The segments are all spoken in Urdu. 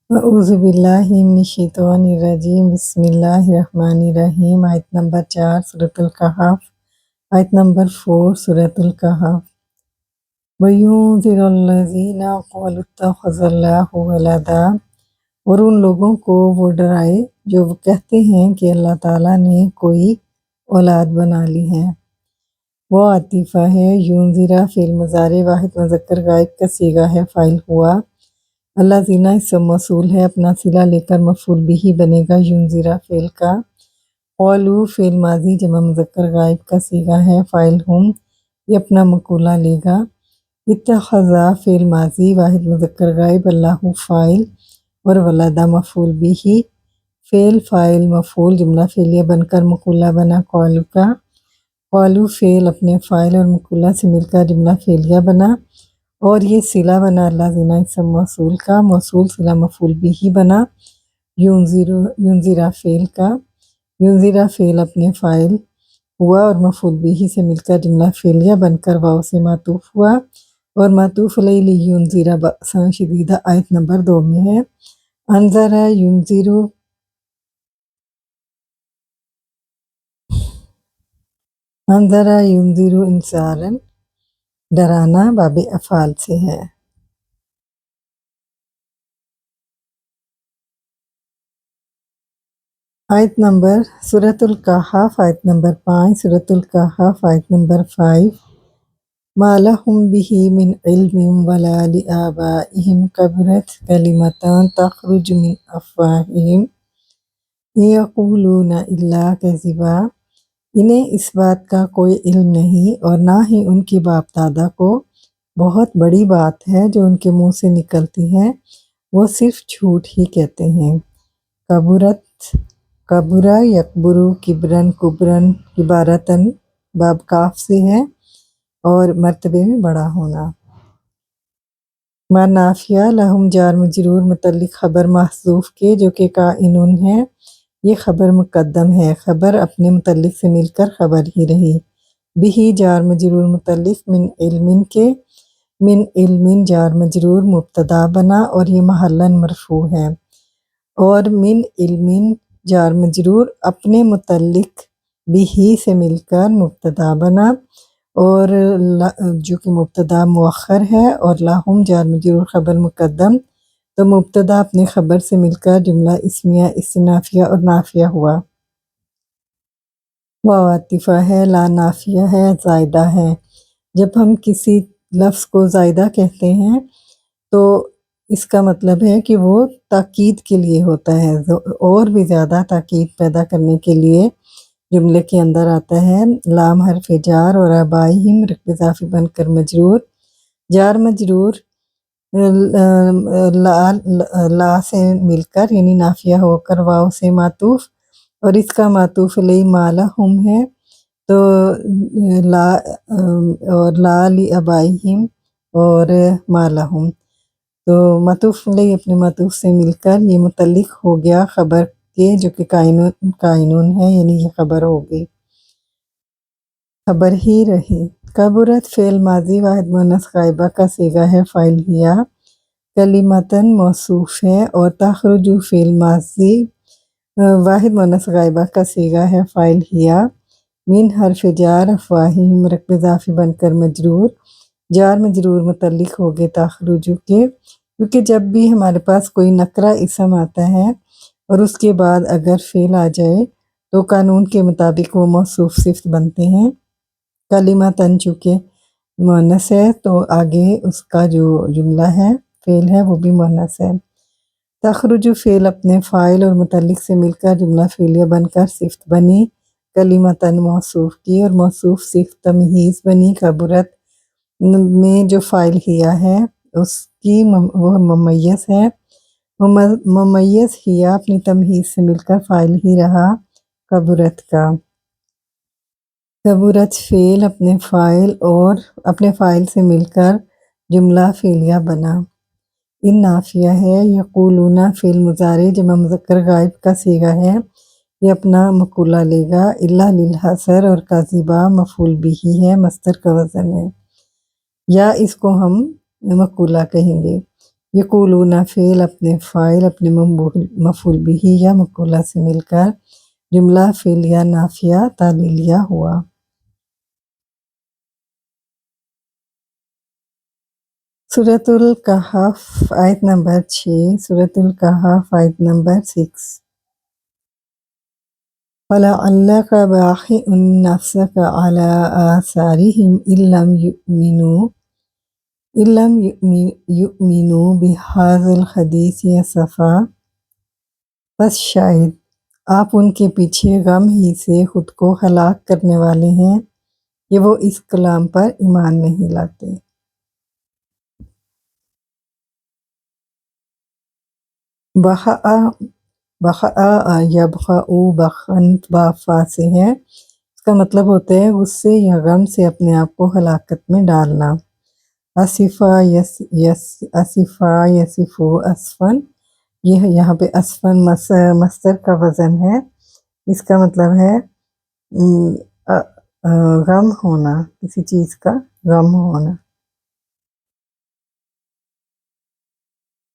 اعوذ باللہ من الشیطان الرجیم بسم اللہ الرحمن الرحیم آیت نمبر 4 سورۃ الکہف آیت نمبر 4 سورۃ الکہف وَيُنذِرَ الَّذِينَ قَالُوا اتَّخَذَ اللَّهُ وَلَدًا اور ان لوگوں کو وہ ڈرائے جو وہ کہتے ہیں کہ اللہ تعالیٰ نے کوئی اولاد بنا لی ہے۔ وہ عاطفہ ہے، یونذرا فعل مضارع واحد مذکر غائب کا صیغہ ہے، فاعل ہوا۔ اللہ زینہ اسم موصول ہے، اپنا صلہ لے کر مفعول بھی بنے گا یونذرا فعل کا۔ قولو فعل ماضی جمع مذکر غائب کا صیغہ ہے، فاعل ہم، یہ اپنا مقولہ لے گا۔ اتخذا فعل ماضی واحد مذکر غائب، اللہ فاعل اور ولدہ مفعول بھی، فعل فاعل مفعول جملہ فعلیہ بن کر مقولہ بنا قولو کا۔ قولو فعل اپنے فاعل اور مقولہ سے مل کر جملہ فعلیہ بنا، اور یہ صلہ بنا اللہ زینہ اسم موصول کا، موصول صلہ مفعول بھی بنا یونذرا فعل کا۔ یونذرا فعل اپنے فاعل ہوا اور مفعول بھی سے مل کر جملہ فعلیہ بن کر واو سے معطوف ہوا، اور معطوف علیہ لینذرا بأسا شدیدہ آیت نمبر 2 میں ہے۔ انذر ینذر، انذر ینذر انذارا ڈرانا باب افعال سے ہے۔ آیت نمبر سورۃ الکہف آیت نمبر 5 سورۃ الکہف آیت نمبر 5 ما لہم بہ من علم ولا لآبائہم کبرت کلمۃ تخرج من افواہہم ان یقولون الا کذبا، انہیں اس بات کا کوئی علم نہیں اور نہ ہی ان کے باپ دادا کو، بہت بڑی بات ہے جو ان کے منہ سے نکلتی ہے، وہ صرف جھوٹ ہی کہتے ہیں۔ کبرت، کبرا یکبرو کبرن کبرن عبارتاً باب کاف سے ہے اور مرتبے میں بڑا ہونا۔ ما نافیہ لہم جار مجرور متعلق خبر محذوف کے جو کہ کائنون ہے، یہ خبر مقدم ہے، خبر اپنے متعلق سے مل کر خبر ہی رہی۔ بھی جار مجرور متعلق من علم کے، من علم جار مجرور مبتدا بنا اور یہ محلاً مرفوع ہے، اور من علم جار مجرور اپنے متعلق بھی سے مل کر مبتدا بنا، اور جو کہ مبتدا مؤخر ہے، اور لاہم جار مجرور خبر مقدم، تو مبتدا اپنے خبر سے مل کر جملہ اسمیہ استنافیہ اور نافیہ ہوا۔ واو عاطفہ ہے، لا نافیہ ہے، زائدہ ہے۔ جب ہم کسی لفظ کو زائدہ کہتے ہیں تو اس کا مطلب ہے کہ وہ تاکید کے لیے ہوتا ہے، اور بھی زیادہ تاکید پیدا کرنے کے لیے جملے کے اندر آتا ہے۔ لام حرف جار اور آبائہم رقم اضافی بن کر مجرور، جار مجرور لا سے مل کر یعنی نافیہ ہو کر واو سے معطوف، اور اس کا معطوف علیہ ما لہم ہے، تو لا اور لا لآبائہم اور ما لہم، تو معطوف علیہ اپنے معطوف سے مل کر یہ متعلق ہو گیا خبر کے جو کہ کائنون ہے، یعنی یہ خبر ہوگی، خبر ہی رہی۔ کبرت فعل ماضی واحد مؤنث غائبہ کا صیغہ ہے، فاعل ہیا۔ کلمتاً موصوف ہے، اور تخرج فعل ماضی واحد مؤنث غائبہ کا صیغہ ہے، فاعل ہیا۔ من حرف جار افواہہم رقم اضافی بن کر مجرور، جار مجرور متعلق ہوگے تخرج کے، کیونکہ جب بھی ہمارے پاس کوئی نکرہ اسم آتا ہے اور اس کے بعد اگر فعل آ جائے تو قانون کے مطابق وہ موصوف صفت بنتے ہیں۔ کلمتاً چونکہ مؤنث ہے تو آگے اس کا جو جملہ ہے فعل ہے وہ بھی مؤنث ہے۔ تخرج فعل اپنے فاعل اور متعلق سے مل کر جملہ فعلیہ بن کر صفت بنی، کلمتاً موصوف کی، اور موصوف صفت تمہیز بنی۔ کبرت میں جو فاعل ہیا ہے اس کی وہ ممیز ہے، ممیز ہیا اپنی تمہیز سے مل کر فاعل ہی رہا کبرت کا۔ کبرت فعل اپنے فاعل اور اپنے فاعل سے مل کر جملہ فعلیہ بنا۔ ان نافیہ ہے، یقولون فعل مضارع جمع مذکر غائب کا صیغہ ہے، یہ اپنا مقولہ لے گا۔ الا للحصر اور کاذبہ مفعول بھی ہے، مصدر کا وزن ہے، یا اس کو ہم مقولہ کہیں گے۔ یقولون فعل اپنے فائل اپنے مفعول بھی یا مقولہ سے مل کر جملہ فعلیہ نافیہ تعلیلیہ ہوا۔ سورۃ الکہف آیت نمبر 6، سورۃ الکہف آیت نمبر 6۔ فَلَعَلَّكَ بَاخِعٌ نَفْسَكَ عَلَىٰ آثَارِهِمْ إِن لَّمْ يُؤْمِنُوا بِهَٰذَا الْحَدِيثِ أَسَفًا۔ بس شاید آپ ان کے پیچھے غم ہی سے خود کو ہلاک کرنے والے ہیں کہ وہ اس کلام پر ایمان نہیں لاتے۔ بخع یبخع بخن بافا سے ہے، اس کا مطلب ہوتا ہے غصے یا غم سے اپنے آپ کو ہلاکت میں ڈالنا۔ اسفا یصفو اسفن، یہ یہاں پہ اسفن مصدر کا وزن ہے، اس کا مطلب ہے غم ہونا، کسی چیز کا غم ہونا۔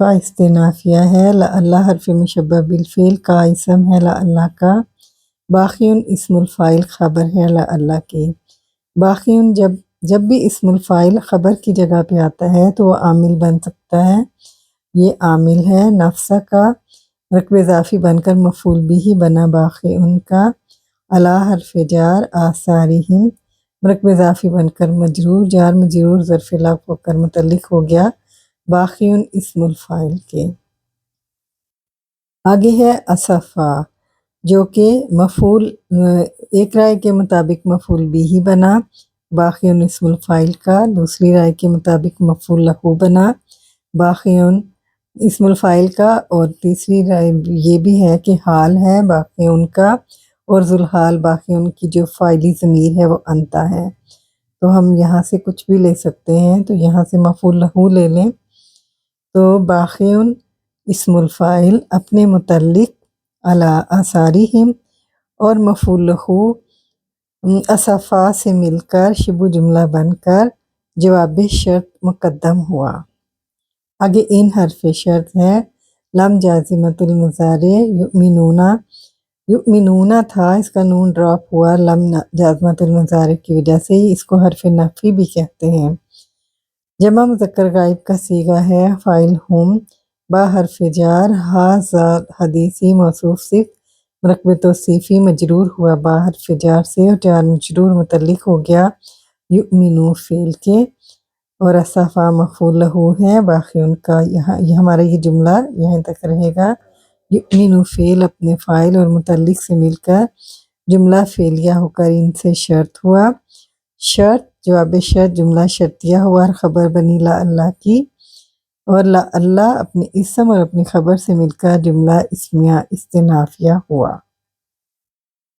استنافیہ ہے، لعل حرف مشبہ بالفعل کا اسم ہے لعل کا، باقیون اسم الفاعل خبر ہے لعل کے۔ باقیون جب بھی اسم الفاعل خبر کی جگہ پہ آتا ہے تو وہ عامل بن سکتا ہے، یہ عامل ہے۔ نفسہ کا رکب اضافی بن کر مفعول بھی بنا باقیون کا، علی حرف جار، آثارہم رکب اضافی بن کر مجرور، جار مجرور ظرف لفظ ہو کر متعلق ہو گیا باقیون اسم الفاعل کے۔ آگے ہے اسفا، جو کہ مفعول ایک رائے کے مطابق مفعول بھی بنا باقیون اسم الفاعل کا، دوسری رائے کے مطابق مفعول لہو بنا باقیون اسم الفاعل کا، اور تیسری رائے یہ بھی ہے کہ حال ہے باقیون کا، اور ذوالحال باقیون کی جو فاعلی ضمیر ہے وہ انت ہے۔ تو ہم یہاں سے کچھ بھی لے سکتے ہیں، تو یہاں سے مفعول لہو لے لیں تو باقیون اسم الفاعل اپنے متعلق علی آثارہم اور مفعول لہو اسفا سے مل کر شبہ جملہ بن کر جواب شرط مقدم ہوا۔ آگے ان حرف شرط ہے، لم جازمۃ المضارع یؤمنون تھا، اس کا نون ڈراپ ہوا لم جازمۃ المضارع کی وجہ سے، اس کو حرف نفی بھی کہتے ہیں۔ جمع مذکر غائب کا صیغہ ہے فاعل ہم، با حرف جار، ھذا حدیثی موصوف صفت مرکب توصیفی مجرور ہوا با حرف جار سے، اور جار مجرور متعلق ہو گیا یؤمنو فعل کے، اور اسفا مفعول لہو ہے باقیون کا۔ یہ ہمارا یہ جملہ یہاں تک رہے گا، یؤمنو فعل اپنے فاعل اور متعلق سے مل کر جملہ فعلیہ ہو کر ان سے شرط ہوا، شرط جواب شرط جملہ شرطیہ ہوا، خبر بنی لعل کی، اور لعل اپنے اسم اور اپنی خبر سے مل کر جملہ اسمیہ استنافیہ ہوا۔